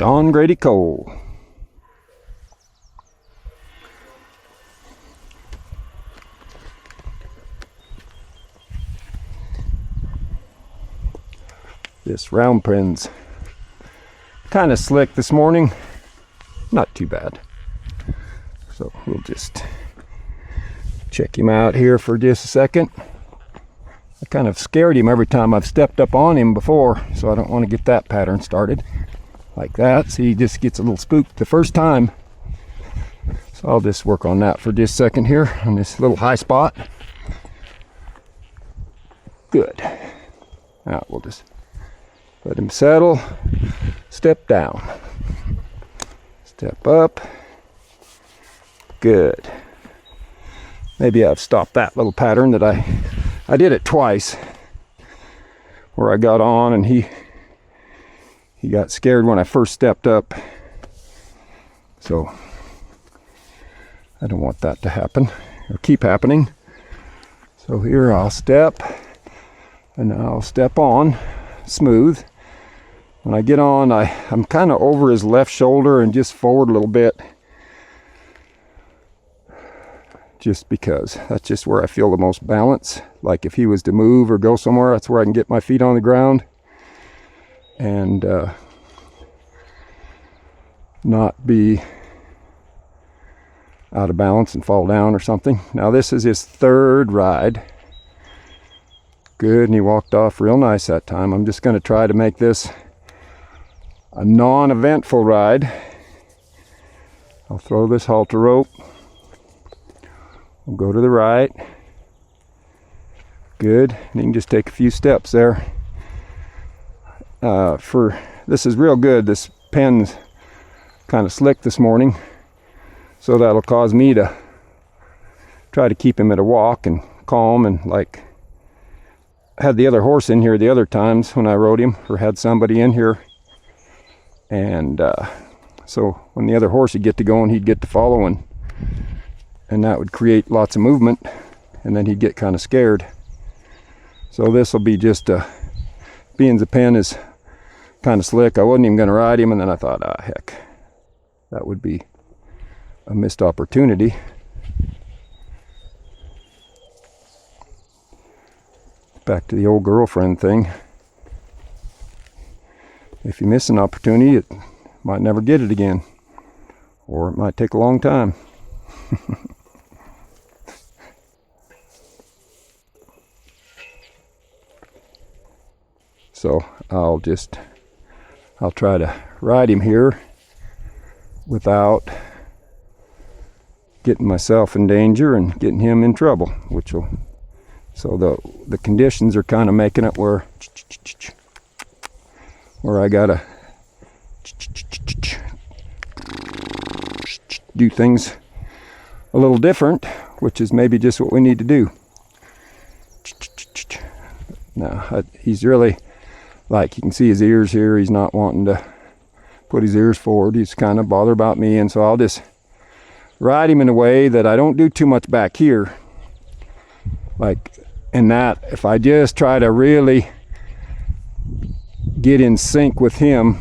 Sean Grady Cole. This round pin's kind of slick this morning. Not too bad. So we'll just check him out here for just a second. I kind of scared him every time I've stepped up on him before, so I don't want to get that pattern started like that. See, he just gets a little spooked the first time. So I'll just work on that for just a second here on this little high spot. Good. Now we'll just let him settle, step down, step up. Good. Maybe I've stopped that little pattern that I did it twice, where I got on and he got scared when I first stepped up. So I don't want that to happen or keep happening. So here I'll step and I'll step on smooth. When I get on, I'm kind of over his left shoulder and just forward a little bit. Just because that's just where I feel the most balance. Like if he was to move or go somewhere, that's where I can get my feet on the ground and not be out of balance and fall down or something. Now this is his third ride. Good, and he walked off real nice that time. I'm just going to try to make this a non-eventful ride. I'll throw this halter rope. We'll go to the right. Good, and you can just take a few steps there. This is real good. This pen's kind of slick this morning, so that'll cause me to try to keep him at a walk and calm, and like had the other horse in here the other times when I rode him, or had somebody in here, and so when the other horse would get to going, he'd get to following, and that would create lots of movement, and then he'd get kind of scared. So this will be just being the pen is kind of slick. I wasn't even going to ride him, and then I thought, heck, that would be a missed opportunity. Back to the old girlfriend thing. If you miss an opportunity, it might never get it again, or it might take a long time. So I'll try to ride him here without getting myself in danger and getting him in trouble, so the conditions are kind of making it where I gotta do things a little different, which is maybe just what we need to do. Now he's really, like you can see his ears here, he's not wanting to put his ears forward. He's kind of bothered about me, and so I'll just ride him in a way that I don't do too much back here. Like in that, if I just try to really get in sync with him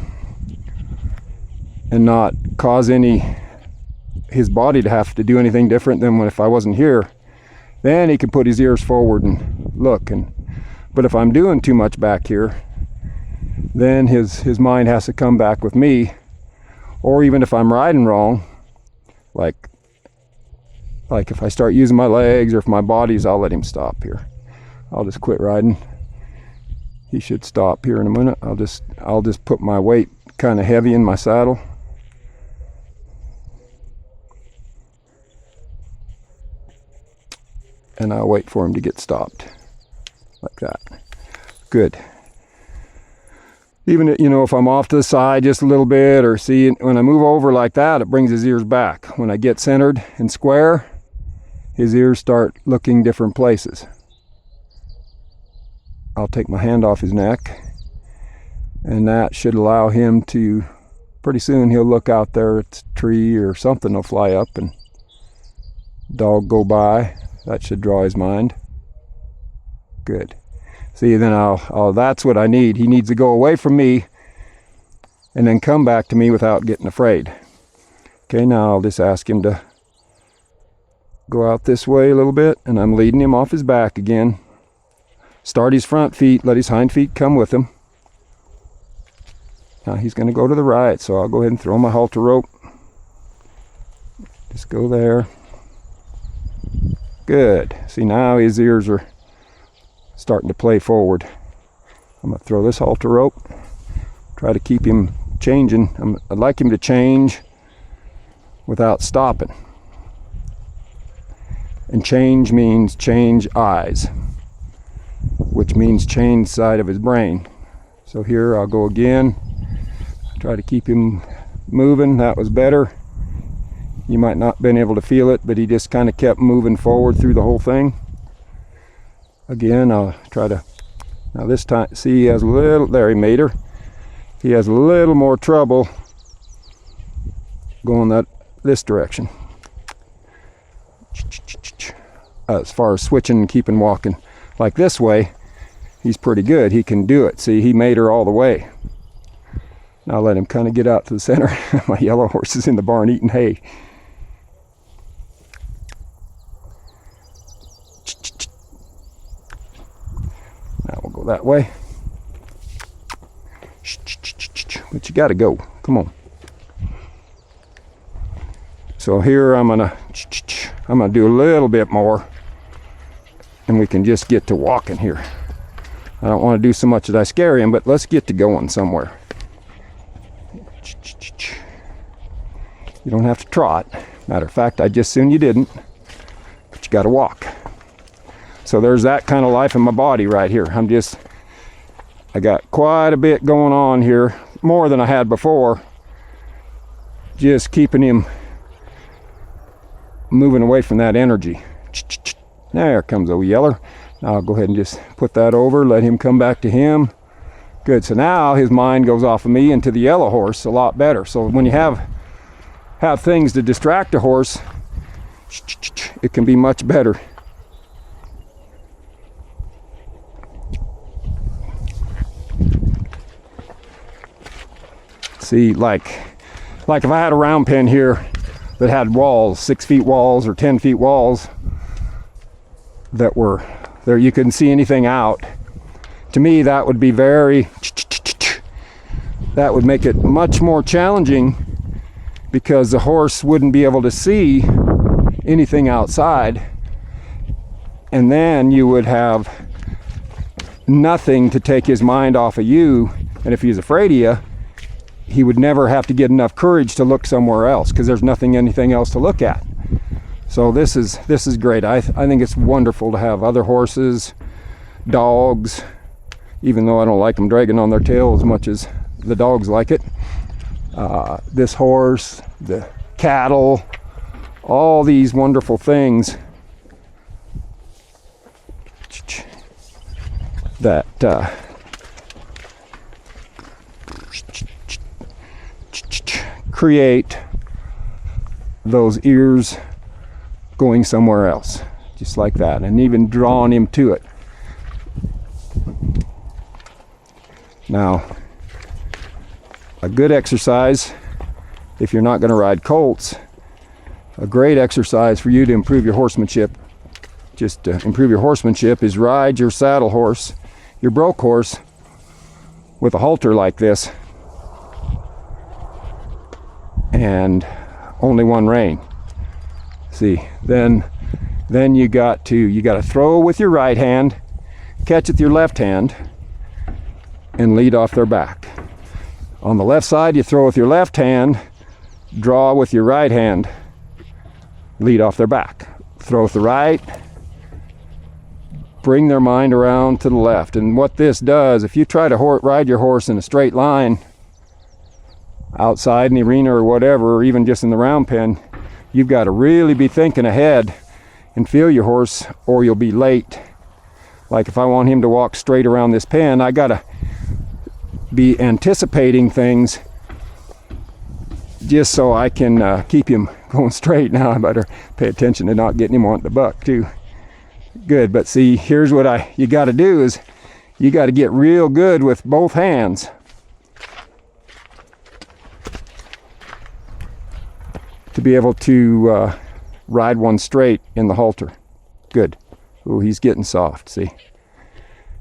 and not cause his body to have to do anything different than if I wasn't here, then he can put his ears forward and look. But if I'm doing too much back here, then his mind has to come back with me. Or even if I'm riding wrong, like if I start using my legs or if my body's, I'll let him stop here. I'll just quit riding. He should stop here in a minute. I'll just put my weight kind of heavy in my saddle. And I'll wait for him to get stopped. Like that. Good. Even, if I'm off to the side just a little bit, or see, when I move over like that, it brings his ears back. When I get centered and square, his ears start looking different places. I'll take my hand off his neck, and that should allow him to, pretty soon he'll look out there at a tree or something will fly up and dog go by. That should draw his mind. Good. See, then that's what I need. He needs to go away from me and then come back to me without getting afraid. Okay, now I'll just ask him to go out this way a little bit, and I'm leading him off his back again. Start his front feet, let his hind feet come with him. Now he's going to go to the right, so I'll go ahead and throw my halter rope. Just go there. Good. See, now his ears are starting to play forward. I'm going to throw this halter rope. Try to keep him changing. I'd like him to change without stopping. And change means change eyes, which means change side of his brain. So here I'll go again. Try to keep him moving. That was better. You might not have been able to feel it, but he just kind of kept moving forward through the whole thing. Again, I'll try to, now this time, see, he has a little, there, he made her. He has a little more trouble going this direction. As far as switching and keeping walking like this way, he's pretty good. He can do it. See, he made her all the way. Now let him kind of get out to the center. My yellow horse is in the barn eating hay. Now we'll go that way. But you got to go. Come on. So here I'm gonna do a little bit more, and we can just get to walking here. I don't want to do so much that I scare him, but let's get to going somewhere. You don't have to trot. Matter of fact, I just soon you didn't, but you got to walk. So there's that kind of life in my body right here. I got quite a bit going on here, more than I had before. Just keeping him moving away from that energy. There comes old Yeller. Now I'll go ahead and just put that over, let him come back to him. Good, so now his mind goes off of me into the yellow horse a lot better. So when you have things to distract a horse, it can be much better. See, like if I had a round pen here that had walls, 6 feet walls or 10 feet walls that were there, you couldn't see anything out. To me, that would be that would make it much more challenging, because the horse wouldn't be able to see anything outside, and then you would have nothing to take his mind off of you. And if he's afraid of you, he would never have to get enough courage to look somewhere else, because there's anything else to look at. So this is great. I think it's wonderful to have other horses, dogs, even though I don't like them dragging on their tail as much as the dogs like it. This horse, the cattle, all these wonderful things that create those ears going somewhere else, just like that, and even drawing him to it. Now, a good exercise, if you're not going to ride colts, a great exercise for you to improve your horsemanship, just to improve your horsemanship, is ride your saddle horse, your broke horse, with a halter like this, and only one rein. See, then you got to throw with your right hand, catch with your left hand, and lead off their back. On the left side, you throw with your left hand, draw with your right hand, lead off their back. Throw with the right, bring their mind around to the left. And what this does, if you try to ride your horse in a straight line outside in the arena or whatever, or even just in the round pen, you've got to really be thinking ahead and feel your horse, or you'll be late. Like if I want him to walk straight around this pen, I got to be anticipating things just so I can keep him going straight. Now I better pay attention to not getting him on the buck too. Good, but see, here's what you got to do is you got to get real good with both hands. to be able to ride one straight in the halter. Good. Ooh, he's getting soft, see?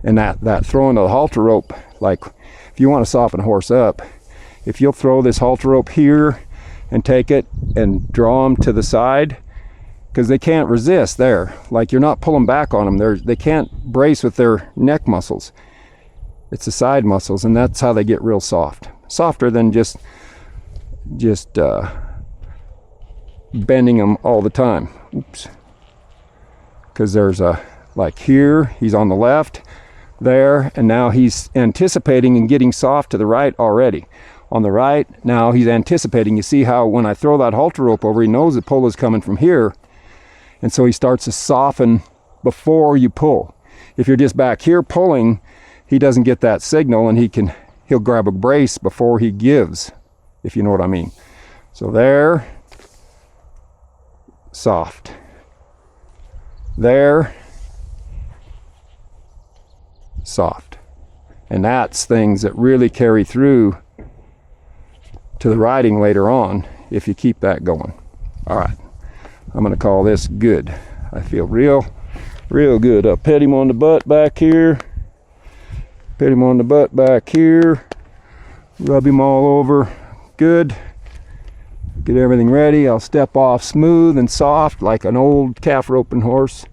And that throwing of the halter rope, like if you want to soften a horse up, if you'll throw this halter rope here and take it and draw them to the side, because they can't resist there. Like you're not pulling back on them. They can't brace with their neck muscles. It's the side muscles, and that's how they get real soft. Softer than just bending them all the time. Oops. Because there's like here, he's on the left, there, and now he's anticipating and getting soft to the right already. On the right, now he's anticipating. You see how when I throw that halter rope over, he knows the pull is coming from here, and so he starts to soften before you pull. If you're just back here pulling, he doesn't get that signal, and he'll grab a brace before he gives, if you know what I mean. So there, soft. There, soft. And that's things that really carry through to the riding later on if you keep that going. All right, I'm gonna call this good. I feel real good. I'll pet him on the butt back here, pet him on the butt back here, rub him all over. Good. Get everything ready. I'll step off smooth and soft like an old calf roping horse.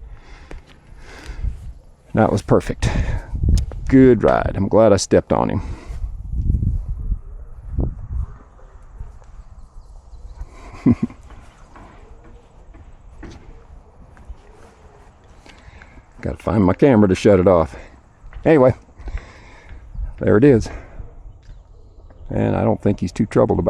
That was perfect. Good ride. I'm glad I stepped on him. Got to find my camera to shut it off. Anyway, there it is. And I don't think he's too troubled about it.